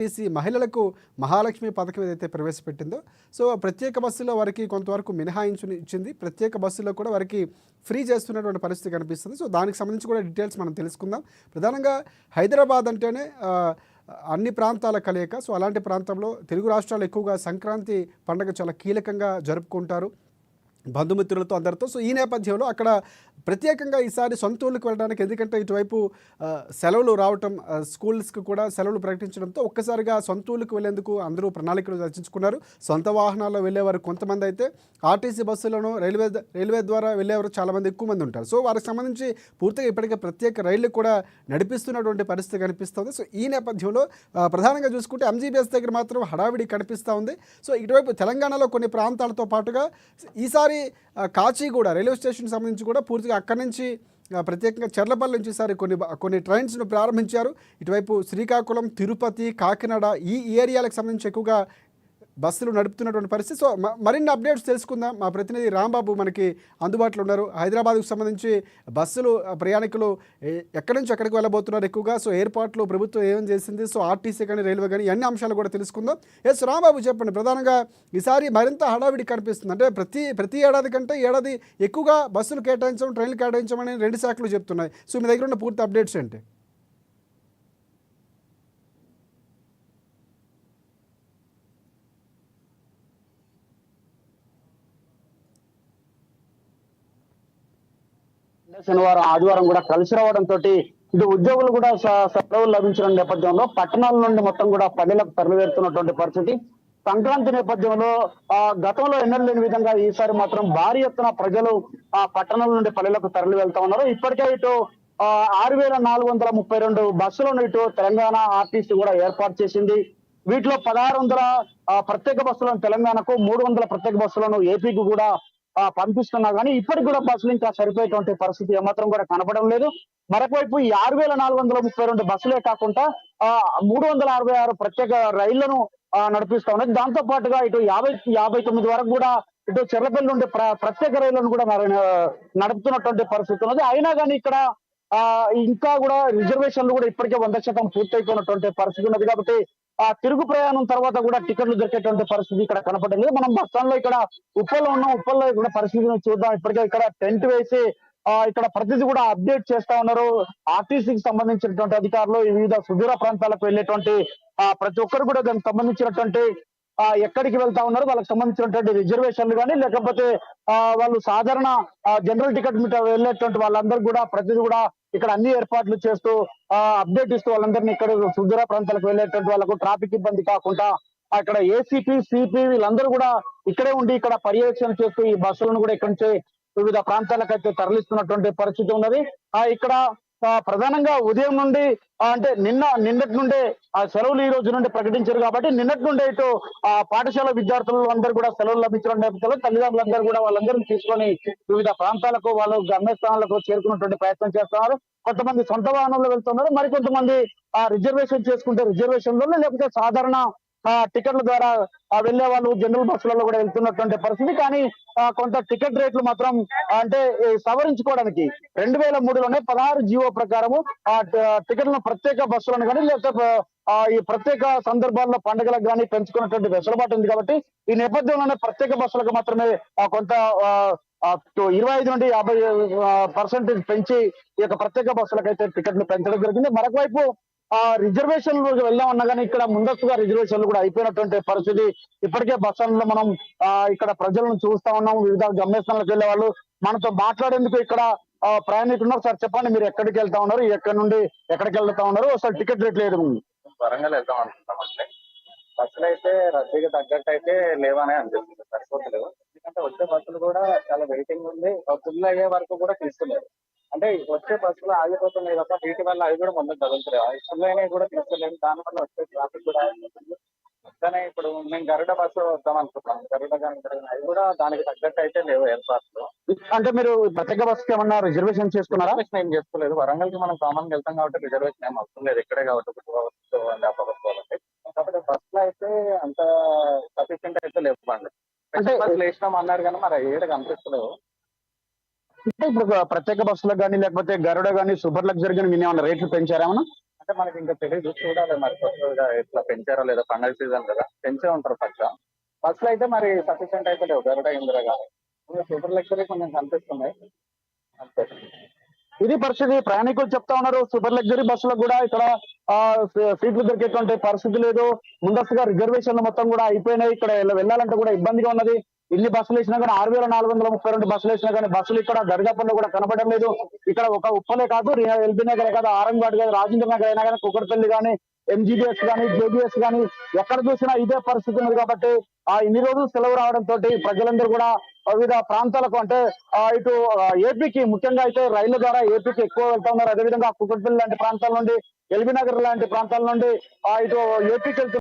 TC మహిళలకు మహాలక్ష్మి పథకం ఏదైతే ప్రవేశపెట్టిందో సో ప్రత్యేక బస్సులో వారికి కొంతవరకు మినహాయించుని ఇచ్చింది. ప్రత్యేక బస్సులో కూడా వారికి ఫ్రీ చేస్తున్నటువంటి పరిస్థితి కనిపిస్తుంది. సో దానికి సంబంధించి కూడా డీటెయిల్స్ మనం తెలుసుకుందాం. ప్రధానంగా హైదరాబాద్ అంటేనే అన్ని ప్రాంతాల కలయిక. సో అలాంటి ప్రాంతంలో తెలుగు రాష్ట్రాలు ఎక్కువగా సంక్రాంతి పండుగ చాలా కీలకంగా జరుపుకుంటారు బంధుమిత్రులతో అందరితో. సో ఈ నేపథ్యంలో అక్కడ ప్రత్యేకంగా ఈసారి సొంత ఊళ్ళకి వెళ్ళడానికి, ఎందుకంటే ఇటువైపు సెలవులు రావటం, స్కూల్స్కి కూడా సెలవులు ప్రకటించడంతో ఒక్కసారిగా సొంత ఊళ్ళకి వెళ్ళేందుకు అందరూ ప్రణాళికలు రచించుకున్నారు. సొంత వాహనాల్లో వెళ్ళేవారు కొంతమంది అయితే, ఆర్టీసీ బస్సులను రైల్వే ద్వారా వెళ్ళేవారు చాలామంది ఎక్కువ మంది ఉంటారు. సో వారికి సంబంధించి పూర్తిగా ఇప్పటికే ప్రత్యేక రైళ్లు కూడా నడిపిస్తున్నటువంటి పరిస్థితి కనిపిస్తుంది. సో ఈ నేపథ్యంలో ప్రధానంగా చూసుకుంటే ఎంజీబీఎస్ దగ్గర మాత్రం హడావిడి కనిపిస్తూ ఉంది. సో ఇటువైపు తెలంగాణలో కొన్ని ప్రాంతాలతో పాటుగా ఈసారి కాచిగూడ రైల్వే స్టేషన్ సంబంధించి కూడా పూర్తిగా అక్కడి నుంచి ప్రత్యేకంగా చెర్లపల్లి నుంచి ఈసారి కొన్ని ట్రైన్స్ను ప్రారంభించారు. ఇటువైపు శ్రీకాకుళం, తిరుపతి, కాకినాడ ఈ ఏరియాలకు సంబంధించి ఎక్కువగా బస్సులు నడుపుతున్నటువంటి పరిస్థితి. సో మరిన్ని అప్డేట్స్ తెలుసుకుందాం. మా ప్రతినిధి రాంబాబు మనకి అందుబాటులో ఉన్నారు. హైదరాబాద్కు సంబంధించి బస్సులు ప్రయాణికులు ఎక్కడి నుంచి ఎక్కడికి వెళ్ళబోతున్నారు ఎక్కువగా, సో ఏర్పాట్లు ప్రభుత్వం ఏం చేసింది, సో ఆర్టీసీ కానీ రైల్వే కానీ అన్ని అంశాలు కూడా తెలుసుకుందాం. ఎస్ రాంబాబు చెప్పండి, ప్రధానంగా ఈసారి మరింత హడావిడి కనిపిస్తుంది. అంటే ప్రతి ఏడాది కంటే ఏడాది ఎక్కువగా బస్సులు కేటాయించడం, ట్రైన్లు కేటాయించమని రెండు శాఖలు చెప్తున్నాయి. సో మీ దగ్గర ఉన్న పూర్తి అప్డేట్స్ ఏంటి? శనివారం ఆదివారం కూడా కలిసి రావడంతో ఇటు ఉద్యోగులు కూడా సెలవులు లభించిన నేపథ్యంలో పట్టణాల నుండి మొత్తం కూడా పల్లెలకు తరలివేరుతున్నటువంటి పరిస్థితి. సంక్రాంతి నేపథ్యంలో గతంలో ఎన్నడూ లేని విధంగా ఈసారి మాత్రం భారీ ఎత్తున ప్రజలు పట్టణాల నుండి పల్లెలకు తరలి వెళ్తా ఉన్నారు. ఇప్పటికే ఇటు 6432 బస్సులను ఇటు తెలంగాణ ఆర్టీసీ కూడా ఏర్పాటు చేసింది. వీటిలో 1600 ప్రత్యేక బస్సులను తెలంగాణకు, 300 ప్రత్యేక బస్సులను ఏపీకి కూడా పంపిస్తున్నా కానీ ఇప్పటికి కూడా బస్సులు ఇంకా సరిపోయేటువంటి పరిస్థితి ఏమాత్రం కూడా కనపడడం లేదు. మరొకవైపు ఈ 6432 బస్సులే కాకుండా 366 ప్రత్యేక రైళ్లను నడిపిస్తా ఉన్నాయి. దాంతో పాటుగా ఇటు 59 వరకు కూడా ఇటు చెర్లపల్లి నుండి ప్రత్యేక రైళ్లను కూడా నడుపుతున్నటువంటి పరిస్థితి ఉన్నది. అయినా కానీ ఇక్కడ ఇంకా కూడా రిజర్వేషన్లు కూడా ఇప్పటికే 100% పూర్తయిపోయినటువంటి పరిస్థితి ఉన్నది. కాబట్టి తిరుగు ప్రయాణం తర్వాత కూడా టికెట్లు దొరికేటువంటి పరిస్థితి ఇక్కడ కనపడలేదు. మనం బస్ స్టాండ్ లో ఇక్కడ ఉప్పల్లో ఉన్నాం. ఉప్పల్లో కూడా పరిస్థితిని చూద్దాం. ఇప్పటికే ఇక్కడ టెంట్ వేసి ఇక్కడ ప్రతిదీ కూడా అప్డేట్ చేస్తా ఉన్నారు. ఆర్టీసీకి సంబంధించినటువంటి అధికారులు వివిధ సుదూర ప్రాంతాలకు వెళ్ళేటువంటి ప్రతి ఒక్కరు కూడా దానికి సంబంధించినటువంటి ఎక్కడికి వెళ్తా ఉన్నారు, వాళ్ళకి సంబంధించినటువంటి రిజర్వేషన్లు కానీ లేకపోతే వాళ్ళు సాధారణ జనరల్ టికెట్ మీద వెళ్ళేటువంటి వాళ్ళందరూ కూడా ప్రతిదీ కూడా ఇక్కడ అన్ని ఏర్పాట్లు చేస్తూ అప్డేట్ ఇస్తూ వాళ్ళందరినీ ఇక్కడ సుదూర ప్రాంతాలకు వెళ్ళేటువంటి వాళ్ళకు ట్రాఫిక్ ఇబ్బంది కాకుండా ఇక్కడ ఏసీపీ, సిపి వీళ్ళందరూ కూడా ఇక్కడే ఉండి ఇక్కడ పర్యవేక్షణ చేస్తూ ఈ బస్సులను కూడా ఇక్కడి నుంచి వివిధ ప్రాంతాలకు అయితే తరలిస్తున్నటువంటి పరిస్థితి ఉన్నది. ఇక్కడ ప్రధానంగా ఉదయం నుండి అంటే నిన్నటి నుండే సెలవులు ఈ రోజు నుండి ప్రకటించారు కాబట్టి నిన్నటి నుండే ఇటు పాఠశాల విద్యార్థులు అందరూ కూడా సెలవులు లభించడం నేపథ్యంలో తల్లిదండ్రులందరూ కూడా వాళ్ళందరినీ తీసుకొని వివిధ ప్రాంతాలకు వాళ్ళు గమ్యస్థానాలకు చేరుకున్నటువంటి ప్రయత్నం చేస్తున్నారు. కొంతమంది సొంత వాహనంలో వెళ్తున్నారు, మరికొంతమంది రిజర్వేషన్ చేసుకుంటే రిజర్వేషన్లో, లేకపోతే సాధారణ టికెట్ల ద్వారా వెళ్లే వాళ్ళు జనరల్ బస్సులలో కూడా వెళ్తున్నటువంటి పరిస్థితి. కానీ కొంత టికెట్ రేట్లు మాత్రం అంటే సవరించుకోవడానికి 2003లోనే 16 జీవో ప్రకారము టికెట్లను ప్రత్యేక బస్సులను కానీ లేకపోతే ఈ ప్రత్యేక సందర్భాల్లో పండుగలకు కానీ పెంచుకున్నటువంటి వెసులుబాటు ఉంది. కాబట్టి ఈ నేపథ్యంలోనే ప్రత్యేక బస్సులకు మాత్రమే కొంత 25 నుండి 50% పెంచి ఈ యొక్క ప్రత్యేక బస్సులకు అయితే టికెట్లు పెంచడం జరిగింది. మరొక వైపు రిజర్వేషన్లు వెళ్దామన్నా కానీ ఇక్కడ ముందస్తుగా రిజర్వేషన్లు కూడా అయిపోయినటువంటి పరిస్థితి. ఇప్పటికే బస్ స్టాండ్ లో మనం ఇక్కడ ప్రజలను చూస్తా ఉన్నాం. వివిధ గమ్యస్థానాలకు వెళ్లే వాళ్ళు మనతో మాట్లాడేందుకు ఇక్కడ ప్రయాణికులు ఉన్నారు. సార్ చెప్పండి, మీరు ఎక్కడికి వెళ్తా ఉన్నారు, ఎక్కడి నుండి ఎక్కడికి వెళ్తా ఉన్నారు, అసలు టికెట్ రేట్లు లేదు? వరంగల్ వెళ్దాం అనుకుంటామంటే బస్సులు అయితే రద్దీకి తగ్గట్టు అయితే లేవనే అనిపిస్తుంది, సరిపోతలేవు. ఎందుకంటే వచ్చే బస్సులు కూడా చాలా వెయిటింగ్ ఉంది, ఫుల్ అయ్యే వరకు కూడా తీసుకోలేదు. అంటే వచ్చే బస్సులు ఆగిపోతున్నాయి తప్ప వీటి వల్ల అవి కూడా ముందుకు కదులుతలేవు. అవి ఫుల్ అయినవి కూడా తీసుకోలేము, దానివల్ల వచ్చే ట్రాఫిక్ కూడా ఆగిపోతుంది. కానీ ఇప్పుడు మేము గరుడ బస్సు వద్దాం అనుకుంటాం, గరుడ కానీ అవి కూడా దానికి తగ్గట్టు అయితే లేవు ఏర్పాట్లు. అంటే మీరు ప్రత్యేక బస్సుకి ఏమన్నా రిజర్వేషన్ చేసుకున్నారా? రిజర్వేషన్ ఏం చేసుకోలేదు. వరంగల్ కి మనం కామన్ వెళ్తాం కాబట్టి రిజర్వేషన్ ఏం అవసరం లేదు, ఇక్కడే కాబట్టి కాకపోతే బస్సులో అయితే అంత సఫిషియెంట్ అయితే లేవు అండి. అంటే బస్సులు వేసినాం అన్నారు కానీ మరి ఏడ కనిపిస్తలేవు. అంటే ఇప్పుడు ప్రత్యేక బస్సులకు కానీ లేకపోతే గరుడ కానీ సూపర్ లగ్జరీ కానీ మీరు ఏమన్నా రేట్లు పెంచారేమన్నా? అంటే మనకి ఇంకా తెలియదు, చూడాలి మరి కొత్తగా ఇట్లా పెంచారో లేదా, పండగ సీజన్ కదా పెంచే ఉంటారు పక్క. బస్సులు అయితే మరి సఫిషియెంట్ అయితే లేవు, గరుడ ఇందిరా కానీ సూపర్ లగ్జరీ కొంచెం కనిపిస్తున్నాయి అంతే. ఇది పరిస్థితి. ప్రయాణికులు చెప్తా ఉన్నారు సూపర్ లగ్జరీ బస్సులకు కూడా ఇక్కడ సీట్లు దొరికేటువంటి పరిస్థితి లేదు. ముందస్తుగా రిజర్వేషన్లు మొత్తం కూడా అయిపోయినాయి. ఇక్కడ వెళ్ళాలంటే కూడా ఇబ్బందిగా ఉన్నది. ఇన్ని బస్సులు వేసినా కానీ 6,432 బస్సులు వేసినా కానీ బస్సులు ఇక్కడ దరిదాపుల్లో కూడా కనబడడం లేదు. ఇక్కడ ఒక ఉప్పలే కాదు, ఎల్బీ నగర్ కాదు, ఆరంఘాట్ కాదు, రాజేంద్ర నగర్ అయినా కానీ, కుక్కడపల్లి కానీ, ఎంజీబీఎస్ కానీ, జేబీఎస్ కానీ ఎక్కడ చూసినా ఇదే పరిస్థితి ఉంది. కాబట్టి ఇన్ని రోజులు సెలవు రావడంతో ప్రజలందరూ కూడా వివిధ ప్రాంతాలకు అంటే ఇటు ఏపీకి ముఖ్యంగా అయితే రైళ్ల ద్వారా ఏపీకి ఎక్కువ వెళ్తా ఉన్నారు. అదేవిధంగా కుక్కడపల్లి లాంటి ప్రాంతాల నుండి, ఎల్బీ నగర్ లాంటి ప్రాంతాల నుండి ఇటు ఏపీకి వెళ్తున్నారు.